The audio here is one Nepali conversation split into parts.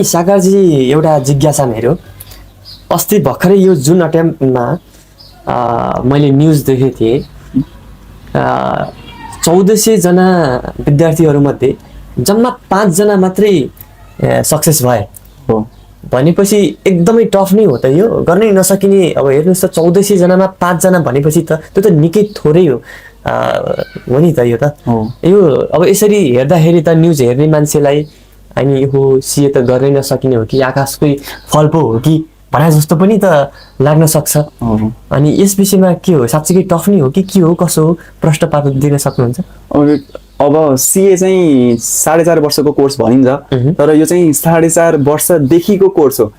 सागरजी एउटा जिज्ञासा मेरो अस्ति भर्खरै यो जुन अटेम्पमा मैले न्युज देखेको थिएँ 1400 जना विद्यार्थीहरूमध्ये जम्मा 5 जना मात्रै सक्सेस भए हो भनेपछि एकदमै टफ नै हो त यो गर्नै नसकिने। अब हेर्नुहोस् त 1400 जनामा 5 जना भनेपछि त त्यो त निकै थोरै हो नि त यो त। यो अब यसरी हेर्दाखेरि त न्युज हेर्ने मान्छेलाई अनि यो सिए त गर्नै नसकिने हो कि आकाशकै फल पो हो कि भने जस्तो पनि त लाग्न सक्छ। अनि यस विषयमा के हो, साँच्चै टफ नै हो कि के हो, कसो हो, प्रश्न पार्न दिन सक्नुहुन्छ? अब सिए चाहिँ 4.5 वर्षको कोर्स भनिन्छ, तर यो चाहिँ 4.5 वर्षदेखिको कोर्स हो।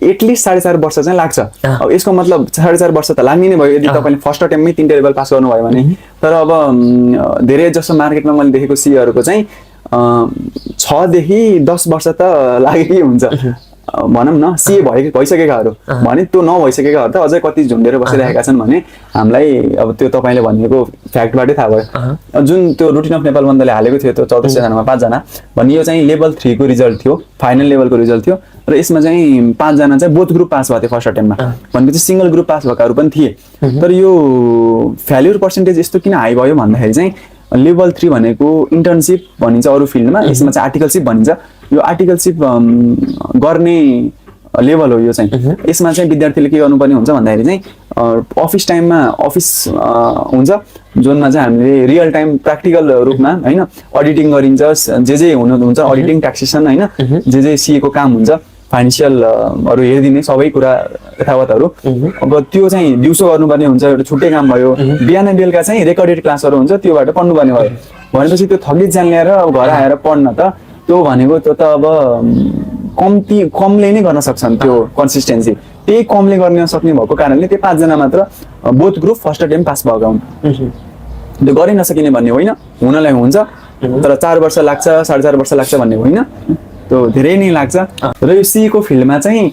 एटलिस्ट 4.5 वर्ष चाहिँ लाग्छ। अब यसको मतलब 4.5 वर्ष त लाग्ने नै भयो यदि तपाईँले फर्स्ट अटेम्पमै 3टा लेभल पास गर्नुभयो भने। तर अब धेरै जसो मार्केटमा मैले देखेको सिएहरूको चाहिँ 6 देखि 10 वर्ष त लागेकै हुन्छ भनौँ न। सिए भइसकेकाहरू भने त्यो नभइसकेकाहरू त अझै कति झुन्डेर बसिरहेका छन् भने हामीलाई अब त्यो तपाईँले भनेको फ्याक्टबाटै थाहा भयो। जुन त्यो रुटिन अफ नेपाल बन्दले हालेको थियो त्यो 1400 जनामा 5 जना भन्ने यो चाहिँ लेभल 3 को रिजल्ट थियो, फाइनल लेभलको रिजल्ट थियो। र यसमा चाहिँ 5 जना चाहिँ बोथ ग्रुप पास भएको थियो फर्स्ट अटेम्पमा, भनेपछि सिंगल ग्रुप पास भएकाहरू पनि थिए। तर यो फेल्युर पर्सेन्टेज यस्तो किन हाई भयो भन्दाखेरि चाहिँ लेभल 3 भनेको इन्टर्नसिप भनिन्छ अरू फिल्डमा, यसमा चाहिँ आर्टिकलसिप भनिन्छ। यो आर्टिकलसिप गर्ने लेभल हो यो चाहिँ। यसमा चाहिँ विद्यार्थीले के गर्नुपर्ने हुन्छ भन्दाखेरि चाहिँ अफिस टाइममा अफिस हुन्छ जुनमा चाहिँ हामीले रियल टाइम प्र्याक्टिकल रूपमा होइन अडिटिङ गरिन्छ, जे हुन्छ अडिटिङ ट्याक्सेसन होइन जे सिएको काम हुन्छ, फाइनेन्सियलहरू हेरिदिने सबै कुरा यथावतहरू। अब त्यो चाहिँ दिउँसो गर्नुपर्ने हुन्छ, एउटा छुट्टै काम भयो। बिहान बेलुका चाहिँ रेकर्डेड क्लासहरू हुन्छ, त्योबाट पढ्नुपर्ने भयो। भनेपछि त्यो थकित जान ल्याएर अब घर आएर पढ्न त त्यो भनेको त्यो त अब कमले नै गर्न सक्छन् त्यो कन्सिस्टेन्सी। त्यही कमले गर्न सक्ने भएको कारणले त्यो 5 जना मात्र both group first attempt pass भएका हुन्। त्यो गरै नसकिने भन्ने होइन, हुनलाई हुन्छ, तर 4 वर्ष लाग्छ 4.5 वर्ष लाग्छ भन्ने होइन, त्यो धेरै नै लाग्छ। र यो सिएको फिल्डमा चाहिँ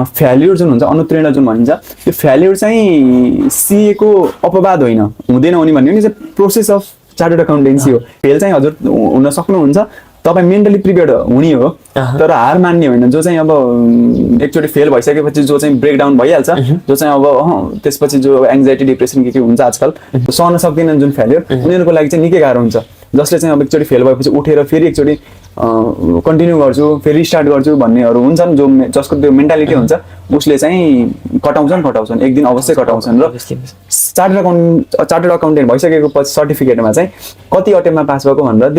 फेल्युर जुन हुन्छ, अनुत्तीर्ण जुन भनिन्छ, त्यो फेल्युर चाहिँ सिएको अपवाद होइन, हुँदैन हुने भन्ने हो नि, चाहिँ प्रोसेस अफ चार्टर्ड अकाउन्टेन्सी हो। फेल चाहिँ हजुर हुन सक्नुहुन्छ, तपाईँ मेन्टली प्रिपेयर्ड हुने हो, तर हार मान्ने होइन। जो चाहिँ अब एकचोटि फेल भइसकेपछि जो चाहिँ ब्रेकडाउन भइहाल्छ, जो चाहिँ अब त्यसपछि जो एङ्जाइटी डिप्रेसन के हुन्छ आजकल सहन सक्दैनन् जुन फेल्युर, उनीहरूको लागि चाहिँ निकै गाह्रो हुन्छ। जसले चाहिँ अब एकचोटि फेल भएपछि उठेर फेरि एकचोटि कन्टिन्यू गर्छु, फेरि रिस्टार्ट गर्छु भन्नेहरू हुन्छन्, जसको त्यो मेन्टालिटी हुन्छ, उसले चाहिँ कटाउँछन्, एक दिन अवश्य कटाउँछन्। र चार्टर्ड अकाउन्टेन्ट भइसकेको पछि सर्टिफिकेटमा चाहिँ कति अटेम्पमा पास भएको भनेर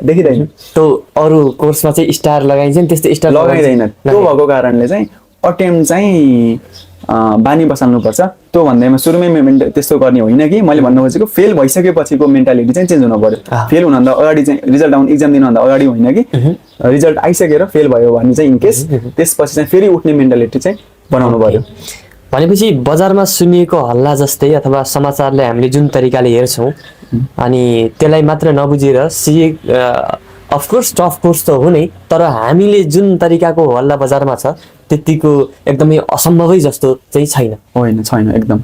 देखिँदैन। त्यो अरू कोर्समा चाहिँ स्टार लगाइन्छ नि, त्यस्तो स्टार लगाइँदैन। त्यो भएको कारणले चाहिँ अटेम्प चाहिँ बानी बसाल्नुपर्छ। त्यो भन्दैमा सुरुमै त्यस्तो गर्ने होइन कि मैले भन्नु खोजेको फेल भइसकेपछिको मेन्टालिटी चाहिँ चेन्ज हुनु पर्यो। फेल हुनुभन्दा अगाडि चाहिँ रिजल्ट आउनु इक्जाम दिनुभन्दा अगाडि होइन कि रिजल्ट आइसकेर फेल भयो भने चाहिँ इनकेस त्यसपछि चाहिँ फेरि उठ्ने मेन्टालिटी चाहिँ बनाउनु पर्यो। भनेपछि बजारमा सुनिएको हल्ला जस्तै अथवा समाचारले हामीले जुन तरिकाले हेर्छौँ अनि त्यसलाई मात्र नबुझेर सिए अफकोर्स टफ कोर्स त हो नै, तर हामीले जुन तरिकाको हल्ला बजारमा छ त्यतिको एकदमै असम्भवै जस्तो चाहिँ छैन। होइन, छैन एकदम।